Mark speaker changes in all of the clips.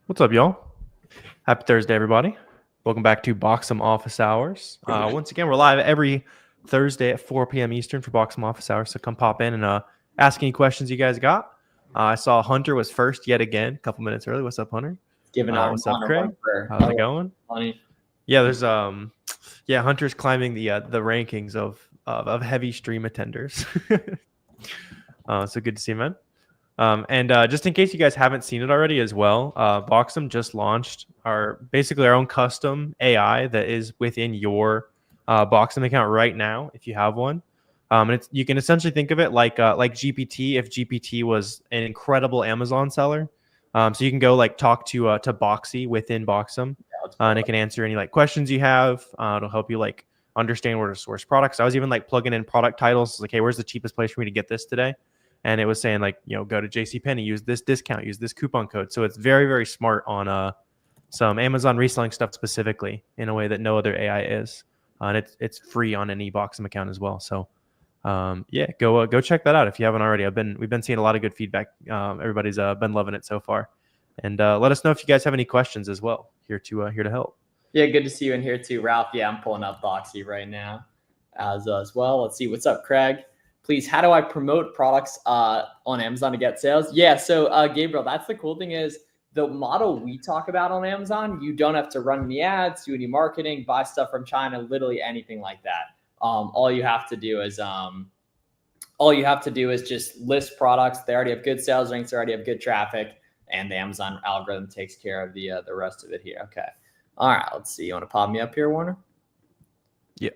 Speaker 1: What's up, y'all? Happy Thursday, everybody. Welcome back to Boxem Office Hours. Once again, we're live every Thursday at 4 p.m. Eastern for Boxem Office Hours, so come pop in and ask any questions you guys got. I saw Hunter was first yet again, a couple minutes early. What's up, Hunter?
Speaker 2: Giving
Speaker 1: what's up, Craig? How's it going?
Speaker 2: Funny.
Speaker 1: Yeah, there's Hunter's climbing the rankings of heavy stream attenders. So good to see you, man. And just in case you guys haven't seen it already as well, Boxem just launched basically our own custom AI that is within your Boxem account right now if you have one. And you can essentially think of it like GPT if GPT was an incredible Amazon seller. So you can go talk to Boxy within Boxem, and it can answer any questions you have. It'll help you understand where to source products. I was even plugging in product titles, hey, where's the cheapest place for me to get this today? And it was saying go to JCPenney, use this discount, use this coupon code. So it's very, very smart on some Amazon reselling stuff specifically in a way that no other AI is. And it's free on any Boxem account as well. So go check that out if you haven't already. We've been seeing a lot of good feedback. Everybody's been loving it so far. And let us know if you guys have any questions as well. Here to help.
Speaker 2: Yeah, good to see you in here too, Ralph. Yeah, I'm pulling up Boxy right now as well. Let's see what's up, Craig. Please, how do I promote products on Amazon to get sales? Yeah, so Gabriel, that's the cool thing is the model we talk about on Amazon, you don't have to run any ads, do any marketing, buy stuff from China, literally anything like that. All you have to do is just list products. They already have good sales ranks, they already have good traffic, and the Amazon algorithm takes care of the rest of it here. Okay. All right, let's see. You want to pop me up here, Warner?
Speaker 1: Yeah.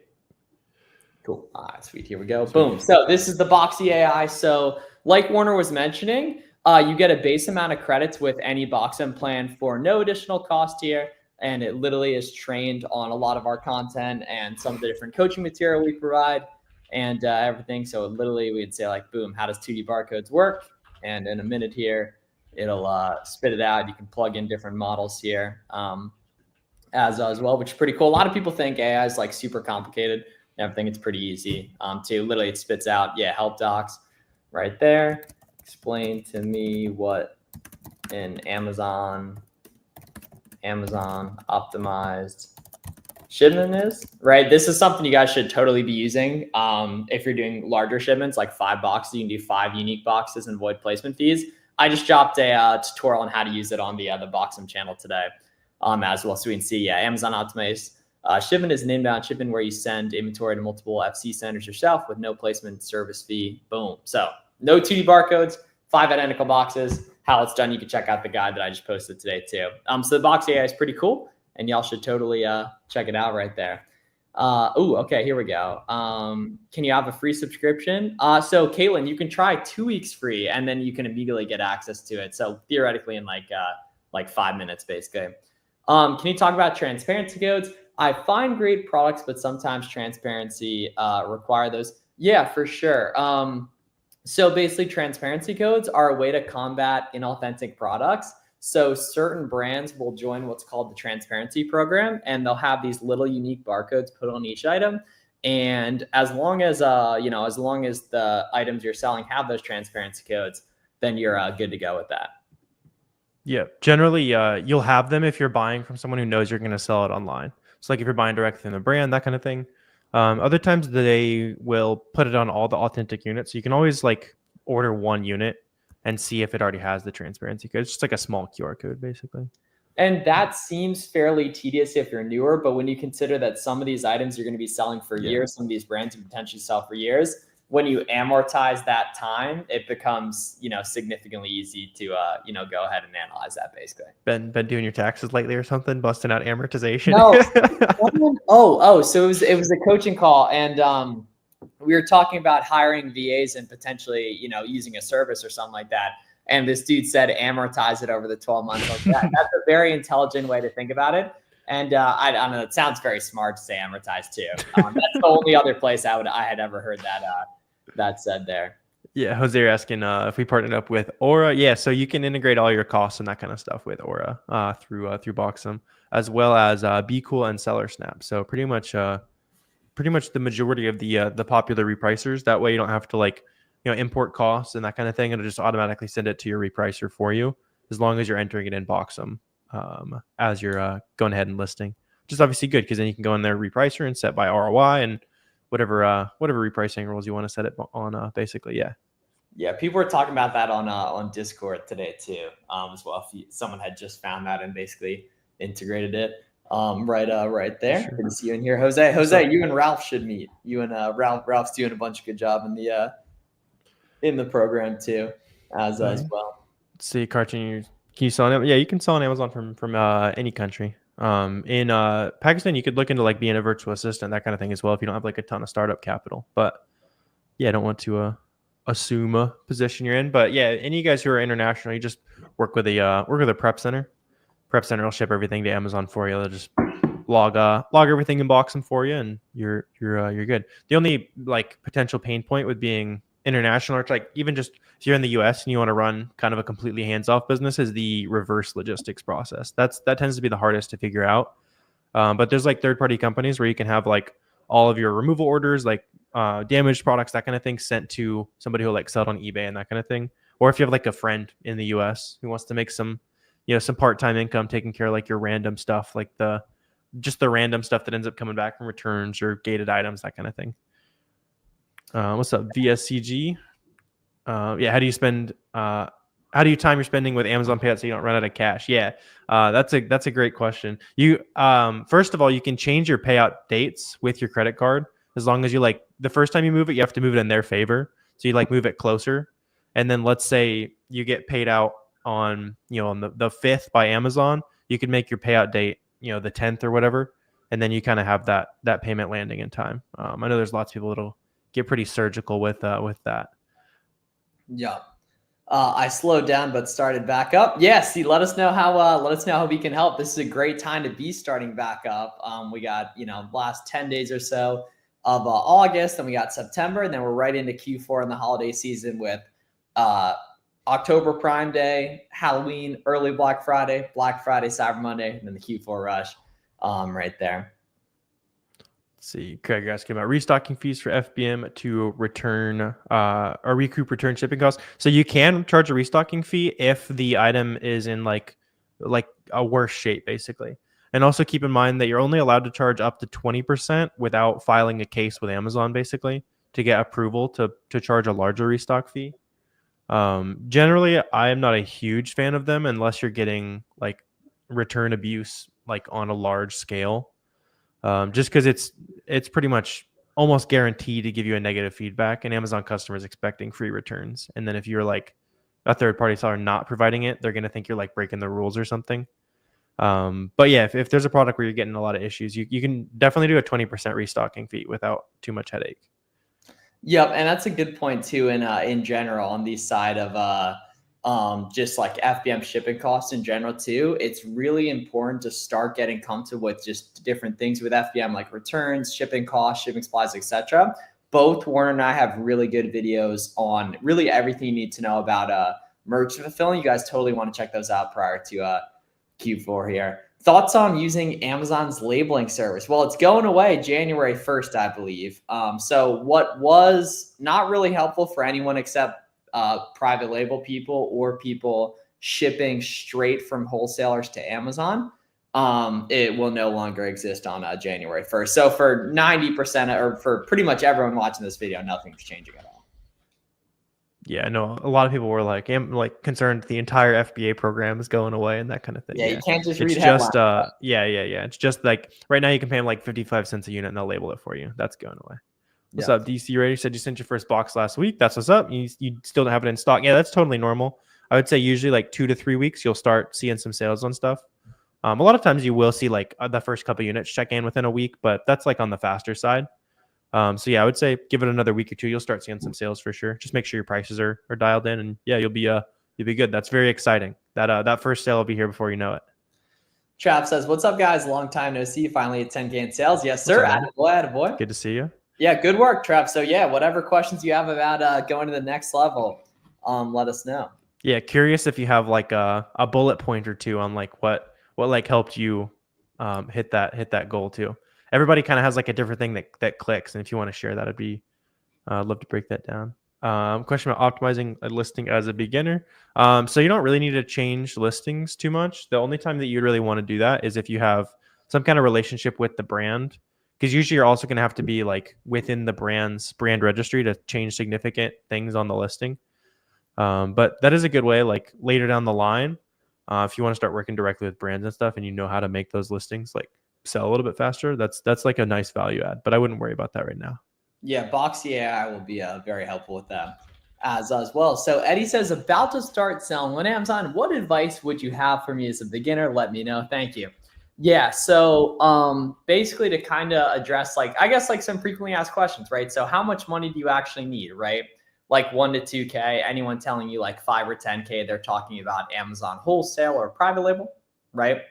Speaker 2: Cool. All right, sweet. Here we go. Sweet. Boom. So this is the Boxy AI. So like Warner was mentioning, you get a base amount of credits with any Boxem plan for no additional cost here. And it literally is trained on a lot of our content and some of the different coaching material we provide and everything. So literally we'd say boom, how does 2D barcodes work? And in a minute here, it'll spit it out. You can plug in different models here as well, which is pretty cool. A lot of people think AI is super complicated. Everything, it's pretty easy to literally it spits out help docs right there. Explain to me what an Amazon optimized shipment is, right? This is something you guys should totally be using if you're doing larger shipments, like 5 boxes. You can do 5 unique boxes and avoid placement fees. I just dropped a tutorial on how to use it on the Boxem channel today as well, so we can see Amazon optimized shipment is an inbound shipment where you send inventory to multiple FC centers yourself with no placement service fee. Boom. So no 2D barcodes, 5 identical boxes. How it's done, you can check out the guide that I just posted today too. So the Boxy AI is pretty cool, and y'all should totally check it out right there. Okay, here we go. Can you have a free subscription? So Caitlin, you can try 2 weeks free, and then you can immediately get access to it. So theoretically in like 5 minutes, basically. Can you talk about transparency codes? I find great products, but sometimes transparency require those. Yeah, for sure. So basically transparency codes are a way to combat inauthentic products. So certain brands will join what's called the transparency program, and they'll have these little unique barcodes put on each item. And as long as the items you're selling have those transparency codes, then you're good to go with that.
Speaker 1: Yeah, generally you'll have them if you're buying from someone who knows you're going to sell it online. So if you're buying directly from the brand, that kind of thing. Other times they will put it on all the authentic units. So you can always order 1 unit and see if it already has the transparency code. It's just a small QR code, basically.
Speaker 2: And that seems fairly tedious if you're newer, but when you consider that some of these items you're going to be selling for years, some of these brands you potentially sell for years, when you amortize that time, it becomes, significantly easy to, go ahead and analyze that basically.
Speaker 1: Been doing your taxes lately or something, busting out amortization?
Speaker 2: No. So it was a coaching call, and we were talking about hiring VAs and potentially, using a service or something like that. And this dude said, amortize it over the 12 months. That's a very intelligent way to think about it. And I don't know, it sounds very smart to say amortize too. That's the only other place I had ever heard that said there.
Speaker 1: Yeah, Jose asking if we partnered up with Aura. Yeah, so you can integrate all your costs and that kind of stuff with Aura through Boxem, as well as Be Cool and Seller Snap. So pretty much the majority of the popular repricers. That way you don't have to import costs and that kind of thing. It'll just automatically send it to your repricer for you as long as you're entering it in Boxem. as you're going ahead and listing, which is obviously good because then you can go in there, repricer, and set by ROI and whatever repricing rules you want to set it on. Basically, yeah.
Speaker 2: Yeah, people were talking about that on Discord today too, as well. If someone had just found that and basically integrated it, right there.
Speaker 1: Sure.
Speaker 2: Good to see you in here, Jose. Jose, you and Ralph should meet. You and Ralph's doing a bunch of good job in the program too, as well.
Speaker 1: Let's see, Cartoon, can you sell on? Yeah, you can sell on Amazon from any country. In Pakistan, you could look into like being a virtual assistant, that kind of thing as well, if you don't have like a ton of startup capital. But yeah, I don't want to assume a position you're in. But yeah, any of you guys who are international, you just work with a prep center. Prep center will ship everything to Amazon for you. They'll just log everything in Boxem for you, and you're good. The only like potential pain point with being international, or like even just if you're in the US and you want to run kind of a completely hands-off business, is the reverse logistics process. That tends to be the hardest to figure out. But there's like third-party companies where you can have like all of your removal orders, like damaged products, that kind of thing, sent to somebody who like sell it on eBay and that kind of thing. Or if you have like a friend in the US who wants to make some part-time income taking care of like your random stuff, like the random stuff that ends up coming back from returns or gated items, that kind of thing. What's up, VSCG? Yeah, how do you time your spending with Amazon Payout so you don't run out of cash? Yeah, that's a great question. You first of all, you can change your payout dates with your credit card as long as you like the first time you move it, you have to move it in their favor. So you like move it closer, and then let's say you get paid out on on the 5th by Amazon, you can make your payout date the 10th or whatever, and then you kind of have that payment landing in time. I know there's lots of people that'll get pretty surgical with that.
Speaker 2: Yeah. I slowed down but started back up. Yeah, see, let us know how we can help. This is a great time to be starting back up. We got, last 10 days or so of August, and we got September, and then we're right into Q4 in the holiday season with October Prime Day, Halloween, early Black Friday, Cyber Monday, and then the Q4 rush right there.
Speaker 1: Let's see, Craig, you're asking about restocking fees for FBM to return or recoup return shipping costs. So you can charge a restocking fee if the item is in like a worse shape, basically. And also keep in mind that you're only allowed to charge up to 20% without filing a case with Amazon, basically, to get approval to charge a larger restock fee. Generally, I am not a huge fan of them unless you're getting like return abuse like on a large scale. Just because it's pretty much almost guaranteed to give you a negative feedback, and Amazon customers expecting free returns. And then if you're like a third party seller not providing it, they're going to think you're like breaking the rules or something. But yeah, if there's a product where you're getting a lot of issues, you can definitely do a 20% restocking fee without too much headache.
Speaker 2: Yep, and that's a good point too. In general, on the side of just like FBM shipping costs in general too, it's really important to start getting comfortable with just different things with FBM, like returns, shipping costs, shipping supplies, etc. Both Warner and I have really good videos on really everything you need to know about merchant fulfilling. You guys totally want to check those out prior to Q4 here. Thoughts on using Amazon's labeling service? Well, it's going away January 1st, I believe. So what was not really helpful for anyone except private label people or people shipping straight from wholesalers to Amazon, it will no longer exist on January 1st. So for 90% or for pretty much everyone watching this video, nothing's changing at all.
Speaker 1: Yeah, I know a lot of people were like concerned the entire FBA program is going away and that kind of thing.
Speaker 2: Yeah, you can't just read
Speaker 1: headlines. Yeah. It's just like right now you can pay them like 55 cents a unit and they'll label it for you. That's going away. What's up, DC Ready? You said you sent your first box last week. That's what's up. You still don't have it in stock. Yeah, that's totally normal. I would say usually like 2 to 3 weeks you'll start seeing some sales on stuff. A lot of times you will see like the first couple units check in within a week, but that's like on the faster side. So yeah, I would say give it another week or two. You'll start seeing some sales for sure. Just make sure your prices are dialed in, and yeah, you'll be good. That's very exciting. That first sale will be here before you know it.
Speaker 2: Trav says, "What's up, guys? Long time no see. Finally at 10K in sales. Yes, sir. Attaboy.
Speaker 1: Good to see you.
Speaker 2: Yeah, good work, Trav. So yeah, whatever questions you have about going to the next level, let us know.
Speaker 1: Yeah, curious if you have like a bullet point or two on like what like helped you hit that goal too. Everybody kind of has like a different thing that clicks, and if you want to share that, I'd love to break that down. Question about optimizing a listing as a beginner. So you don't really need to change listings too much. The only time that you really want to do that is if you have some kind of relationship with the brand, because usually you're also going to have to be like within the brand's brand registry to change significant things on the listing. But that is a good way, like later down the line, if you want to start working directly with brands and stuff and you know how to make those listings like sell a little bit faster, that's like a nice value add, but I wouldn't worry about that right now.
Speaker 2: Yeah, Boxy AI will be very helpful with that as well. So Eddie says, about to start selling on Amazon. What advice would you have for me as a beginner? Let me know. Thank you. Yeah. So basically to kind of address like, I guess like some frequently asked questions, right? So how much money do you actually need, right? Like 1 to 2K, anyone telling you like 5 or 10K, they're talking about Amazon wholesale or private label, right?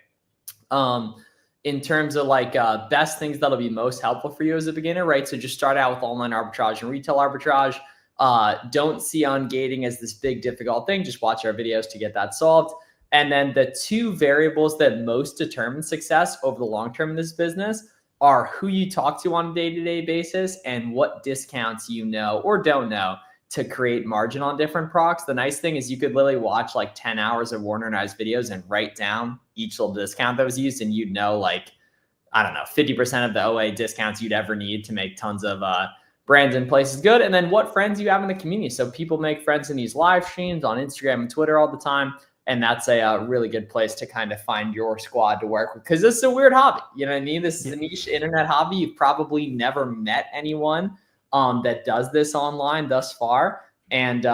Speaker 2: In terms of like best things that'll be most helpful for you as a beginner, right? So just start out with online arbitrage and retail arbitrage. Don't see ungating as this big difficult thing. Just watch our videos to get that solved. And then the 2 variables that most determine success over the long term in this business are who you talk to on a day-to-day basis and what discounts you know or don't know to create margin on different procs. The nice thing is you could literally watch like 10 hours of Warner and I's videos and write down each little discount that was used, and you'd know like, I don't know, 50% of the OA discounts you'd ever need to make tons of brands and places good. And then what friends you have in the community. So people make friends in these live streams on Instagram and Twitter all the time. And that's a really good place to kind of find your squad to work with, because this is a weird hobby. You know what I mean? This is a niche internet hobby. You've probably never met anyone that does this online thus far. And,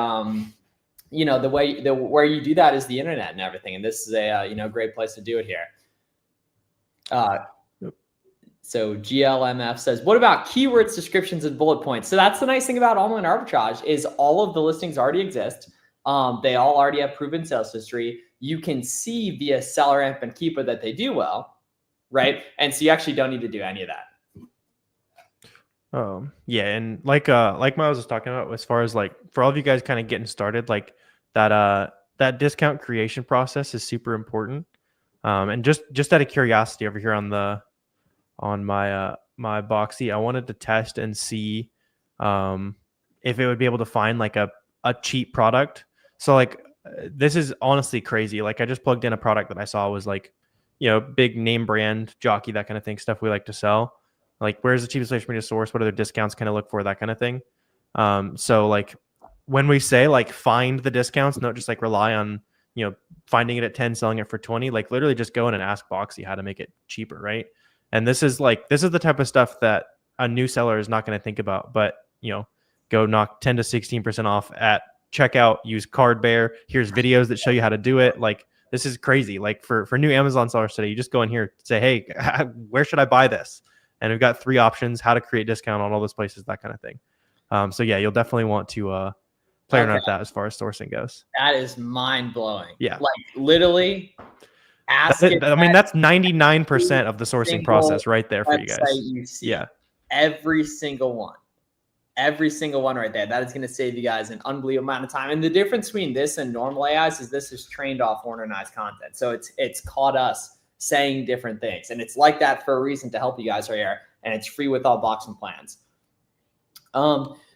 Speaker 2: you know, where you do that is the internet and everything. And this is a, great place to do it here. So GLMF says, what about keywords, descriptions, and bullet points? So that's the nice thing about online arbitrage is all of the listings already exist. They all already have proven sales history. You can see via SellerAmp and Keepa that they do well, right? And so you actually don't need to do any of that.
Speaker 1: Yeah, and like Miles was talking about, as far as like for all of you guys kind of getting started, like that discount creation process is super important. And just out of curiosity over here on my Boxy, I wanted to test and see if it would be able to find like a cheap product. So like this is honestly crazy. Like I just plugged in a product that I saw was like, big name brand jockey, that kind of thing, stuff we like to sell. Like, where's the cheapest place for me to source? What other discounts can I look for? That kind of thing. So like when we say like find the discounts, not just like rely on, finding it at 10, selling it for 20, like literally just go in and ask Boxy how to make it cheaper. Right. And this is the type of stuff that a new seller is not going to think about, but go knock 10 to 16% off at checkout, use card bear. Here's videos that show you how to do it. Like, this is crazy. Like for new Amazon sellers today, you just go in here, say, hey, where should I buy this? And we've got 3 options, how to create discount on all those places, that kind of thing. So yeah, you'll definitely want to play around with that as far as sourcing goes.
Speaker 2: That is mind blowing.
Speaker 1: Yeah.
Speaker 2: Like literally ask it.
Speaker 1: I mean, that's 99% of the sourcing process right there for you guys.
Speaker 2: You see every single one right there. That is going to save you guys an unbelievable amount of time. And the difference between this and normal AIs is this is trained off Warner and I's content. So it's caught us saying different things. And it's like that for a reason to help you guys right here. And it's free with all Boxem plans.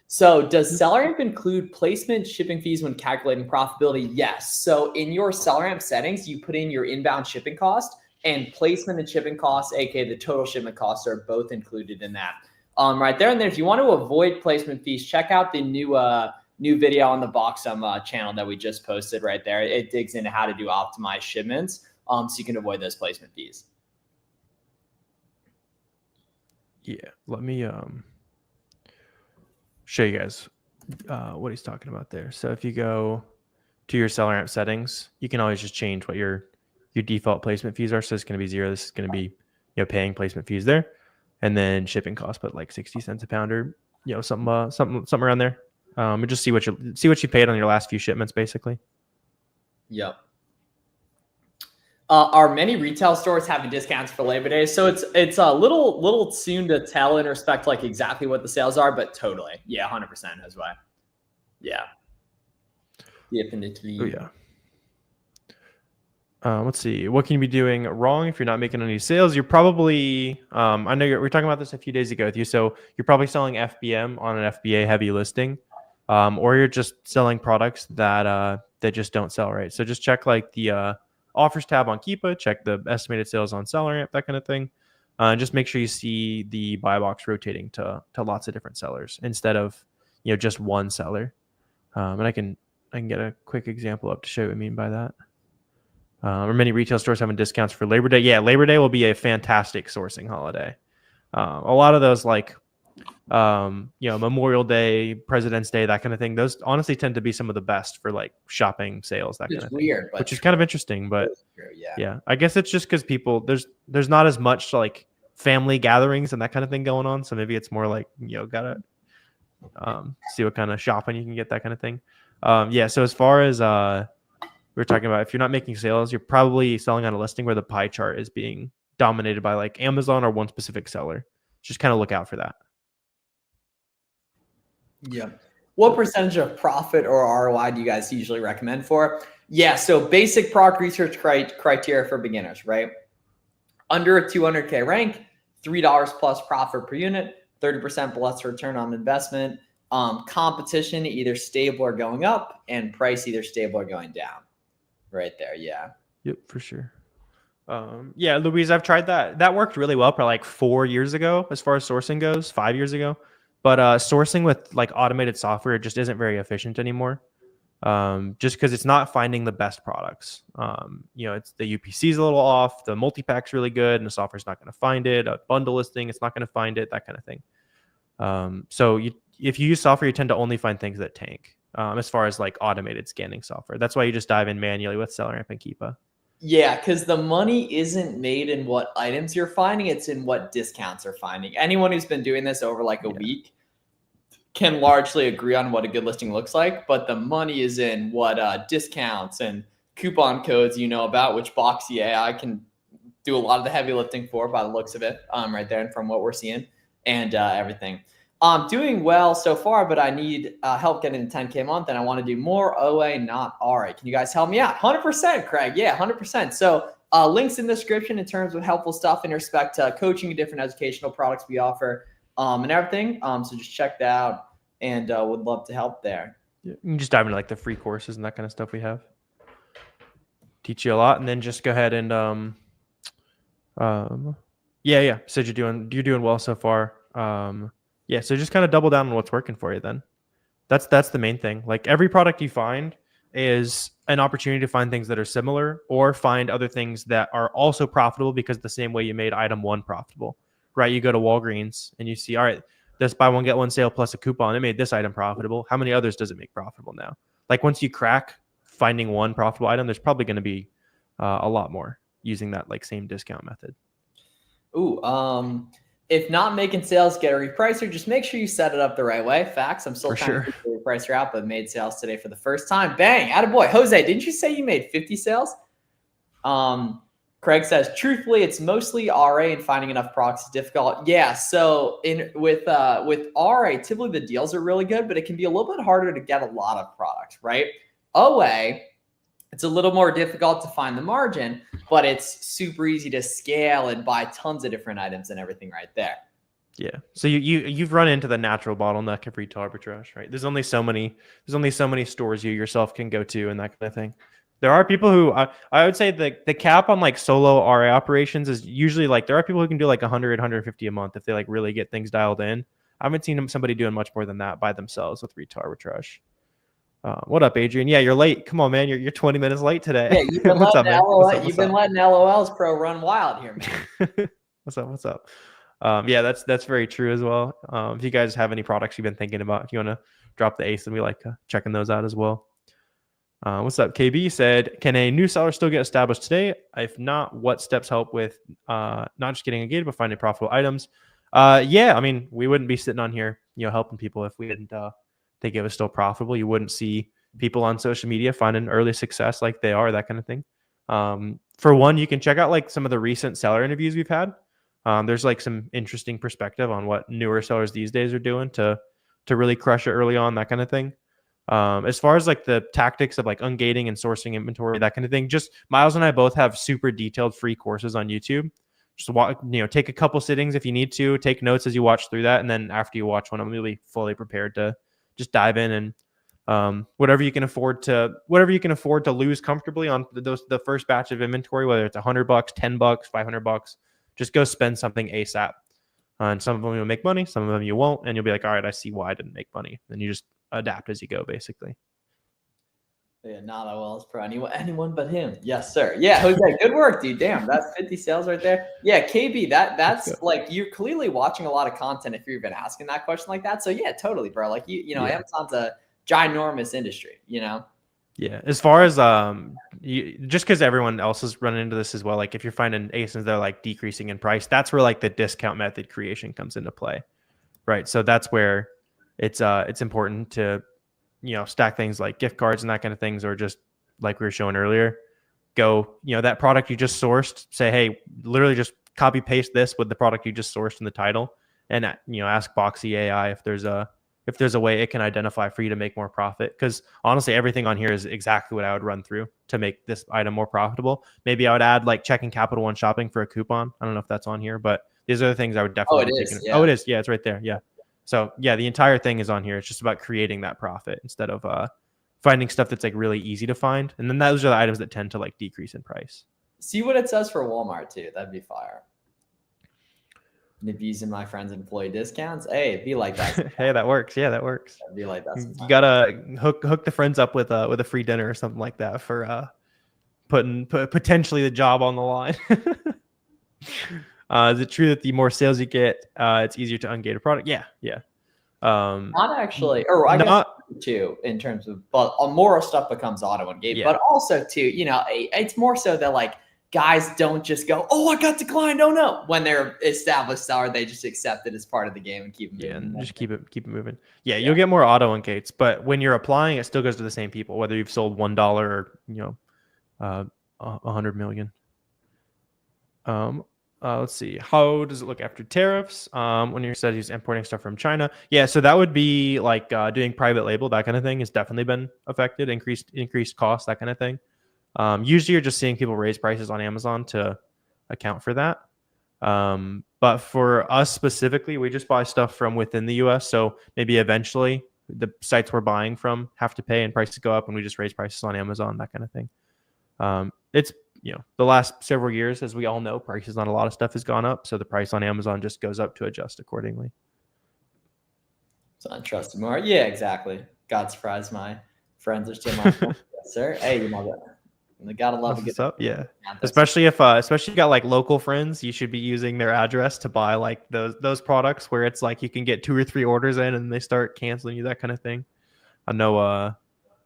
Speaker 2: So does SellerAmp include placement shipping fees when calculating profitability? Yes. So in your SellerAmp settings, you put in your inbound shipping cost, and placement and shipping costs, aka the total shipment costs, are both included in that. Right there. And then if you want to avoid placement fees, check out the new video on the Boxem channel that we just posted right there. It digs into how to do optimized shipments. So you can avoid those placement fees.
Speaker 1: Yeah, let me show you guys what he's talking about there. So if you go to your SellerAmp settings, you can always just change what your default placement fees are. So it's going to be 0. This is going to be paying placement fees there, and then shipping costs, but like 60 cents a pound or something around there. And just see what you paid on your last few shipments, basically.
Speaker 2: Yep. Are many retail stores having discounts for Labor Day? So it's a little soon to tell in respect to like exactly what the sales are, but totally. Yeah, 100% as well. Yeah. Definitely.
Speaker 1: Oh, yeah. Let's see. What can you be doing wrong if you're not making any sales? You're probably, I know we were talking about this a few days ago with you. So you're probably selling FBM on an FBA heavy listing. or you're just selling products that just don't sell, right? So just check like the offers tab on Keepa, check the estimated sales on SellerAmp, that kind of thing. Just make sure you see the buy box rotating to lots of different sellers instead of just one seller. And I can get a quick example up to show you what I mean by that. Or many retail stores having discounts for Labor Day. Yeah, Labor Day will be a fantastic sourcing holiday. A lot of those like Memorial Day, President's Day, that kind of thing. Those honestly tend to be some of the best for like shopping sales, that kind of thing.
Speaker 2: Weird,
Speaker 1: which is kind of interesting, but
Speaker 2: yeah.
Speaker 1: Yeah, I guess it's just because people there's not as much like family gatherings and that kind of thing going on. So maybe it's more like gotta see what kind of shopping you can get, that kind of thing. Yeah. So as far as we're talking about, if you're not making sales, you're probably selling on a listing where the pie chart is being dominated by like Amazon or one specific seller. Just kind of look out for that.
Speaker 2: Yeah. What percentage of profit or ROI do you guys usually recommend for? Yeah. So basic product research criteria for beginners, right? Under a 200K rank, $3 plus profit per unit, 30% plus return on investment. Competition either stable or going up, and price either stable or going down. Right there. Yeah.
Speaker 1: Yep, for sure. Yeah, Louise, I've tried that. That worked really well for like 4 years ago as far as sourcing goes, 5 years ago. But sourcing with like automated software just isn't very efficient anymore. Just because it's not finding the best products. It's the UPC is a little off, the multi-pack's really good, and the software's not going to find it. A bundle listing, it's not going to find it, that kind of thing. So if you use software, you tend to only find things that tank. As far as like automated scanning software. That's why you just dive in manually with SellerAmp and Keepa.
Speaker 2: Yeah, because the money isn't made in what items you're finding, it's in what discounts are finding. Anyone who's been doing this over like a week can largely agree on what a good listing looks like, but the money is in what discounts and coupon codes about, which Boxy AI can do a lot of the heavy lifting for by the looks of it, right there, and from what we're seeing and everything. I'm doing well so far, but I need help getting to 10K a month, and I want to do more OA, not RA. Can you guys help me out? 100%, Craig. Yeah, 100%. So links in the description in terms of helpful stuff in respect to coaching and different educational products we offer and everything. So just check that out, and would love to help there.
Speaker 1: Yeah, you can just dive into like the free courses and that kind of stuff we have. Teach you a lot, and then just go ahead and yeah. Said you're doing well so far. Yeah, so just kind of double down on what's working for you then. That's the main thing. Like every product you find is an opportunity to find things that are similar or find other things that are also profitable because the same way you made item one profitable, right? You go to Walgreens and you see, all right, this buy one, get one sale plus a coupon, it made this item profitable. How many others does it make profitable now? Like once you crack finding one profitable item, there's probably going to be a lot more using that like same discount method.
Speaker 2: Ooh, if not making sales, get a repricer. Just make sure you set it up the right way. Facts. I'm still trying to figure the repricer out, but made sales today for the first time. Bang. Attaboy. Jose, didn't you say you made 50 sales? Craig says, truthfully, it's mostly RA and finding enough products is difficult. Yeah. So with RA, typically the deals are really good, but it can be a little bit harder to get a lot of products, right? OA, it's a little more difficult to find the margin, but it's super easy to scale and buy tons of different items and everything right there.
Speaker 1: Yeah. So you've run into the natural bottleneck of retail arbitrage, right? There's only so many stores you yourself can go to and that kind of thing. There are people who I would say the cap on like solo RA operations is usually like there are people who can do like 100, 150 a month if they like really get things dialed in. I haven't seen somebody doing much more than that by themselves with retail arbitrage. What up, Adrian? Yeah, you're late. Come on, man. You're 20 minutes late today.
Speaker 2: Yeah, you've been letting LOL's pro run wild here, man.
Speaker 1: What's up? Yeah, that's very true as well. If you guys have any products you've been thinking about, if you want to drop the ace, then we like checking those out as well. What's up? KB said, can a new seller still get established today? If not, what steps help with not just getting engaged, but finding profitable items? Yeah, I mean, we wouldn't be sitting on here, helping people if we didn't think it was still profitable. You wouldn't see people on social media finding early success like they are, that kind of thing. For one, you can check out like some of the recent seller interviews we've had. There's like some interesting perspective on what newer sellers these days are doing to really crush it early on, that kind of thing. As far as like the tactics of like ungating and sourcing inventory, that kind of thing, just Miles and I both have super detailed free courses on YouTube. Just take a couple sittings if you need to, take notes as you watch through that. And then after you watch one, I'm really fully prepared to just dive in and whatever you can afford to lose comfortably on the first batch of inventory, whether it's $100, $10, $500, just go spend something ASAP. And some of them you'll make money, some of them you won't, and you'll be like, all right, I see why I didn't make money. And you just adapt as you go, basically.
Speaker 2: Yeah, not a Wells Pro. Anyone but him. Yes, sir. Yeah, Jose, good work, dude. Damn, that's 50 sales right there. Yeah, KB, that's like, you're clearly watching a lot of content if you're even asking that question like that. So yeah, totally, bro. Like you know, Amazon's a ginormous industry, you know?
Speaker 1: Yeah. As far as just because everyone else is running into this as well, like if you're finding ASINs that are like decreasing in price, that's where like the discount method creation comes into play. Right. So that's where it's important to, you know, stack things like gift cards and that kind of things, or just like we were showing earlier, go, you know, that product you just sourced, say, hey, literally just copy paste this with the product you just sourced in the title, and, you know, ask Boxy AI if there's a way it can identify for you to make more profit. Because honestly, everything on here is exactly what I would run through to make this item more profitable. Maybe I would add like checking Capital One shopping for a coupon. I don't know if that's on here, but these are the things I would definitely be taking. Oh, it is. Yeah, it's right there. Yeah. So yeah, the entire thing is on here. It's just about creating that profit instead of finding stuff that's like really easy to find. And then those are the items that tend to like decrease in price.
Speaker 2: See what it says for Walmart too. That'd be fire. And if using my friend's employee discounts, hey, it'd be like that.
Speaker 1: Hey, that works. Yeah, that works.
Speaker 2: It'd be like that.
Speaker 1: You gotta hook the friends up with a free dinner or something like that for putting potentially the job on the line. Is it true that the more sales you get, it's easier to ungate a product? Yeah.
Speaker 2: Not actually, or I guess too, in terms of, but more stuff becomes auto ungate, but also too, you know, it's more so that like guys don't just go, oh, I got declined, oh no, when they're established seller, they just accept it as part of the game and keep moving.
Speaker 1: Yeah, and just keep it moving. Yeah, you'll get more auto ungates, but when you're applying, it still goes to the same people, whether you've sold $1 or, you know, 100 million. Let's see. How does it look after tariffs? When you said he's importing stuff from China. Yeah, so that would be like doing private label, that kind of thing has definitely been affected, increased costs, that kind of thing. Usually you're just seeing people raise prices on Amazon to account for that. But for us specifically, we just buy stuff from within the US. So maybe eventually the sites we're buying from have to pay and prices go up and we just raise prices on Amazon, that kind of thing. It's, you know, the last several years, as we all know, prices on a lot of stuff has gone up. So the price on Amazon just goes up to adjust accordingly.
Speaker 2: It's untrusted more. Yeah, exactly. God surprise my friends are still my friends. Yes, sir. Hey, you know that. They gotta love it.
Speaker 1: Yeah. Especially if you got like local friends, you should be using their address to buy like those products where it's like you can get 2 or 3 orders in and they start canceling you, that kind of thing. I know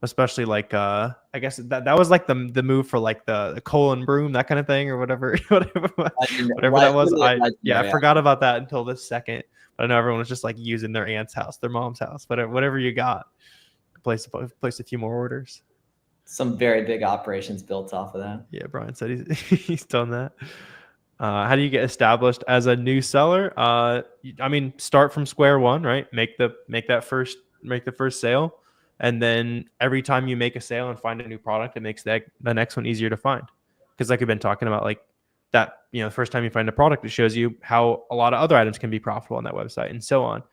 Speaker 1: especially like I guess that was like the move for like the colon broom, that kind of thing, or whatever whatever that was. I forgot about that until this second. But I know everyone was just like using their aunt's house, their mom's house, whatever you got. Place a few more orders.
Speaker 2: Some very big operations built off of that.
Speaker 1: Yeah, Brian said he's done that. How do you get established as a new seller? I mean, start from square one, right? Make the first sale. And then every time you make a sale and find a new product, it makes the next one easier to find. Because like we've been talking about, like that, you know, the first time you find a product, it shows you how a lot of other items can be profitable on that website and so on.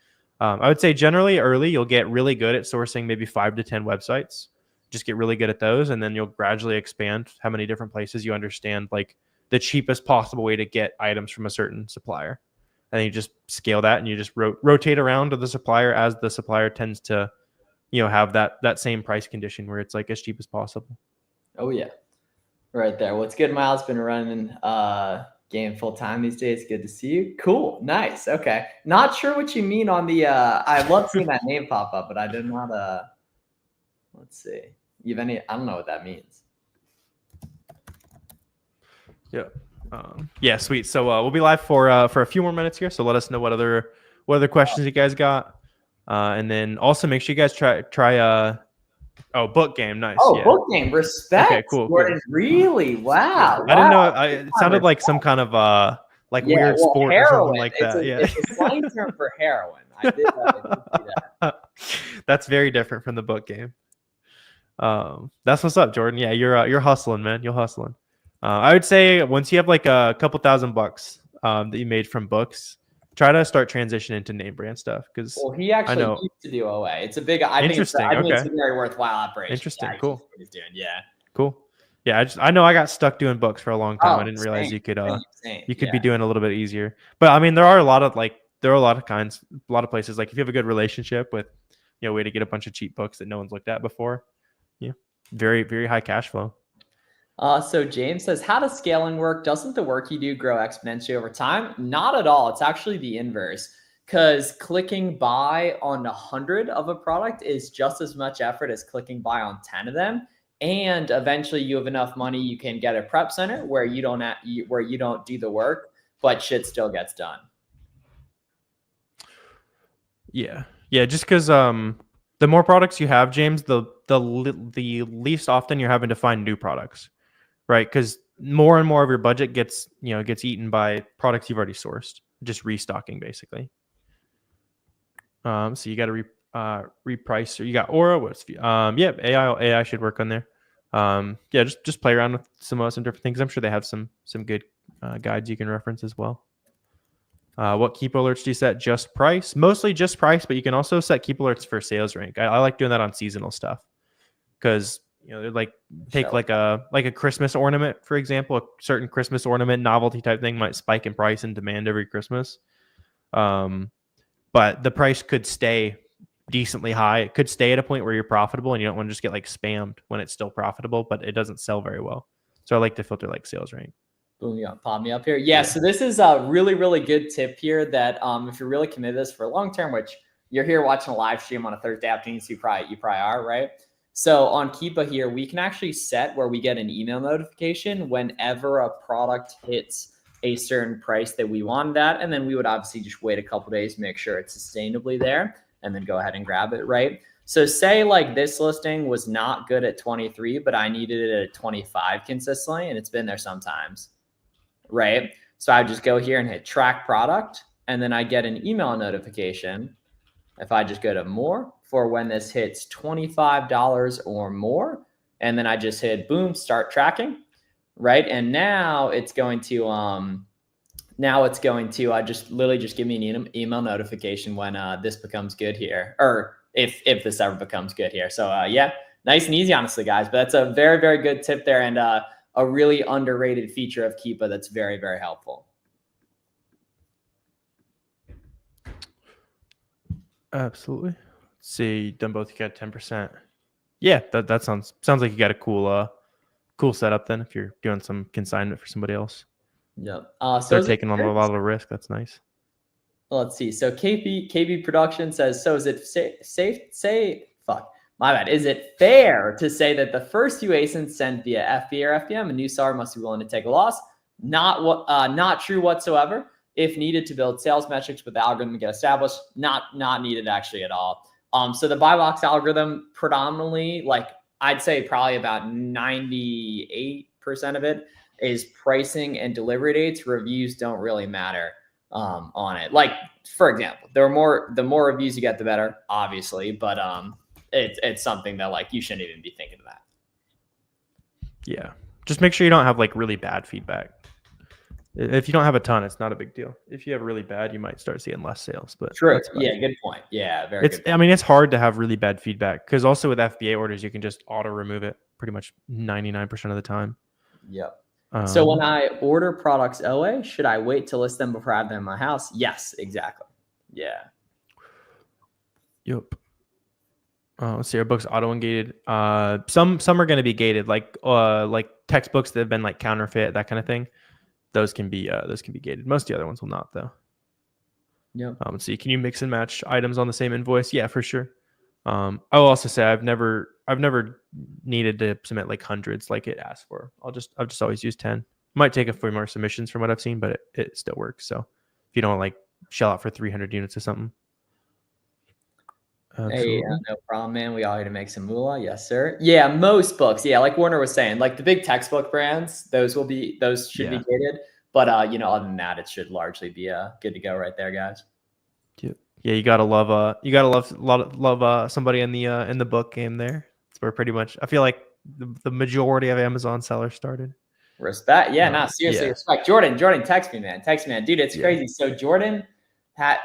Speaker 1: I would say generally early, you'll get really good at sourcing maybe 5 to 10 websites. Just get really good at those. And then you'll gradually expand how many different places you understand, like the cheapest possible way to get items from a certain supplier. And you just scale that and you just rotate around to the supplier as the supplier tends to, you know, have that same price condition where it's like as cheap as possible.
Speaker 2: Oh yeah. Right there. What's good, Miles? Been running game full time these days. Good to see you. Cool. Nice. Okay. Not sure what you mean on the I love seeing that name pop up, but I did not let's see. You have any, I don't know what that means.
Speaker 1: Yeah. Yeah, sweet. So we'll be live for a few more minutes here. So let us know what other questions you guys got. And then also make sure you guys try book game. Nice.
Speaker 2: Oh, yeah. Book game. Respect. Okay, cool. Gordon, cool. Really? Wow.
Speaker 1: I didn't know. It sounded like some kind of weird sport heroin. Or something like that.
Speaker 2: It's a slang term for heroin. I did see that.
Speaker 1: That's very different from the book game. That's what's up, Jordan. Yeah, you're hustling, man. You're hustling. I would say once you have like a couple $1,000 that you made from books, try to start transitioning to name brand stuff because
Speaker 2: Well, he actually used to do OA. It's a big. I think it's a very worthwhile operation.
Speaker 1: Interesting.
Speaker 2: Yeah,
Speaker 1: cool.
Speaker 2: What he's doing. Yeah.
Speaker 1: Cool. Yeah, I know I got stuck doing books for a long time. I didn't realize you could be doing a little bit easier. But I mean, there are a lot of places. Like if you have a good relationship with, way to get a bunch of cheap books that no one's looked at before. Yeah, very very high cash flow.
Speaker 2: So James says, how does scaling work? Doesn't the work you do grow exponentially over time? Not at all. It's actually the inverse. Because clicking buy on 100 of a product is just as much effort as clicking buy on 10 of them. And eventually you have enough money, you can get a prep center where you don't do the work, but shit still gets done.
Speaker 1: Yeah. Just because the more products you have, James, the least often you're having to find new products, right? Because more and more of your budget gets eaten by products you've already sourced, just restocking basically. So you got to reprice, or you got Aura. AI should work on there. Just play around with some different things. I'm sure they have some good guides you can reference as well. What keep alerts do you set? Just price, mostly just price, but you can also set keep alerts for sales rank. I like doing that on seasonal stuff because they're like take like a Christmas ornament, for example. A certain Christmas ornament novelty type thing might spike in price and demand every Christmas. But the price could stay decently high. It could stay at a point where you're profitable and you don't want to just get like spammed when it's still profitable, but it doesn't sell very well. So I like to filter like sales rank.
Speaker 2: Boom, yeah, pop me up here. Yeah, so this is a really, really good tip here that if you're really committed to this for long term, which you're here watching a live stream on a Thursday afternoon, so you probably are, right? So on Keepa here, we can actually set where we get an email notification whenever a product hits a certain price that we wanted at, and then we would obviously just wait a couple days, make sure it's sustainably there, and then go ahead and grab it, right? So say like this listing was not good at 23, but I needed it at 25 consistently, and it's been there sometimes, right? So I just go here and hit track product, and then I get an email notification if I just go to more for when this hits $25 or more, and then I just hit boom, start tracking. Right. And now it's going to just literally just give me an email notification when this becomes good here, or if this ever becomes good here. So yeah, nice and easy, honestly, guys. But that's a very, very good tip there, and a really underrated feature of Keepa that's very, very helpful.
Speaker 1: Absolutely. Let's see, done both. You got 10%. Yeah, that sounds like you got a cool setup then if you're doing some consignment for somebody else.
Speaker 2: Yep.
Speaker 1: So they're taking on a lot of risk. That's nice.
Speaker 2: Let's see. So KB Production says, so is it is it fair to say that the first few ASINs sent via FBA or FBM, a new seller must be willing to take a loss? Not true whatsoever. If needed to build sales metrics with the algorithm to get established, not needed actually at all. So the buy box algorithm predominantly, like I'd say probably about 98% of it is pricing and delivery dates. Reviews don't really matter on it. Like, for example, the more reviews you get, the better, obviously. But it's something that like you shouldn't even be thinking of that.
Speaker 1: Yeah, just make sure you don't have like really bad feedback. If you don't have a ton, it's not a big deal. If you have really bad, you might start seeing less sales. But
Speaker 2: true. Yeah, good point. Yeah, very good point.
Speaker 1: I mean, it's hard to have really bad feedback because also with FBA orders, you can just auto remove it pretty much 99% of the time.
Speaker 2: Yep. So when I order products OA, should I wait to list them before I have them in my house? Yes, exactly. Yeah.
Speaker 1: Yep. Let's see, our books auto-gated. Some are going to be gated, like textbooks that have been like counterfeit, that kind of thing. Those can be gated. Most of the other ones will not, though.
Speaker 2: Yeah.
Speaker 1: So can you mix and match items on the same invoice? Yeah, for sure. I'll also say I've never needed to submit like hundreds like it asked for. I've just always used 10. Might take a few more submissions from what I've seen, but it still works. So if you don't like shell out for 300 units or something.
Speaker 2: Hey, no problem, man. We all here to make some moolah. Yes, sir. Yeah, most books. Yeah, like Warner was saying, like the big textbook brands, those should be gated. But other than that, it should largely be good to go right there, guys.
Speaker 1: Yeah, you gotta love somebody in the book game there. It's where pretty much I feel like the majority of Amazon sellers started.
Speaker 2: Respect. Yeah, seriously, respect. Jordan, text me, man. Dude, it's crazy. So Jordan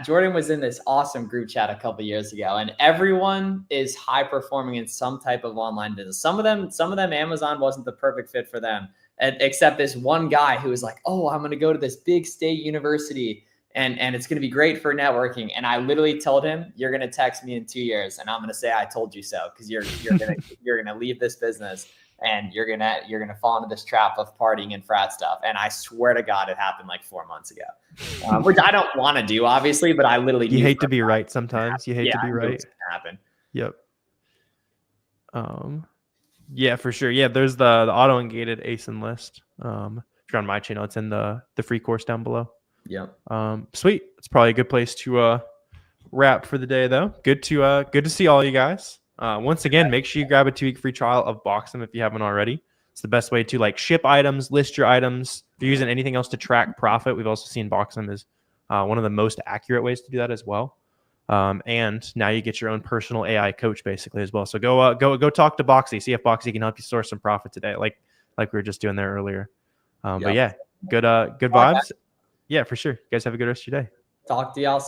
Speaker 2: Jordan was in this awesome group chat a couple years ago, and everyone is high performing in some type of online business. Some of them, Amazon wasn't the perfect fit for them, except this one guy who was like, "Oh, I'm going to go to this big state university, and it's going to be great for networking." And I literally told him, "You're going to text me in 2 years, and I'm going to say I told you so, because you're gonna leave this business." And you're gonna fall into this trap of partying and frat stuff. And I swear to God, it happened like 4 months ago, which I don't want to do, obviously, but I literally
Speaker 1: you hate to be right sometimes. You hate to be right.
Speaker 2: Happen.
Speaker 1: Yep. Yeah, for sure. Yeah, there's the auto ungated ASIN list. If you're on my channel, it's in the free course down below.
Speaker 2: Yep.
Speaker 1: Sweet. It's probably a good place to wrap for the day, though. Good to see all you guys. Once again, make sure you grab a 2-week free trial of Boxem if you haven't already. It's the best way to like ship items, list your items. If you're using anything else to track profit, we've also seen Boxem is one of the most accurate ways to do that as well. And now you get your own personal AI coach basically as well. So go talk to Boxy, see if Boxy can help you source some profit today, like we were just doing there earlier. But yeah, good vibes. Yeah, for sure. You guys have a good rest of your day.
Speaker 2: Talk to y'all soon.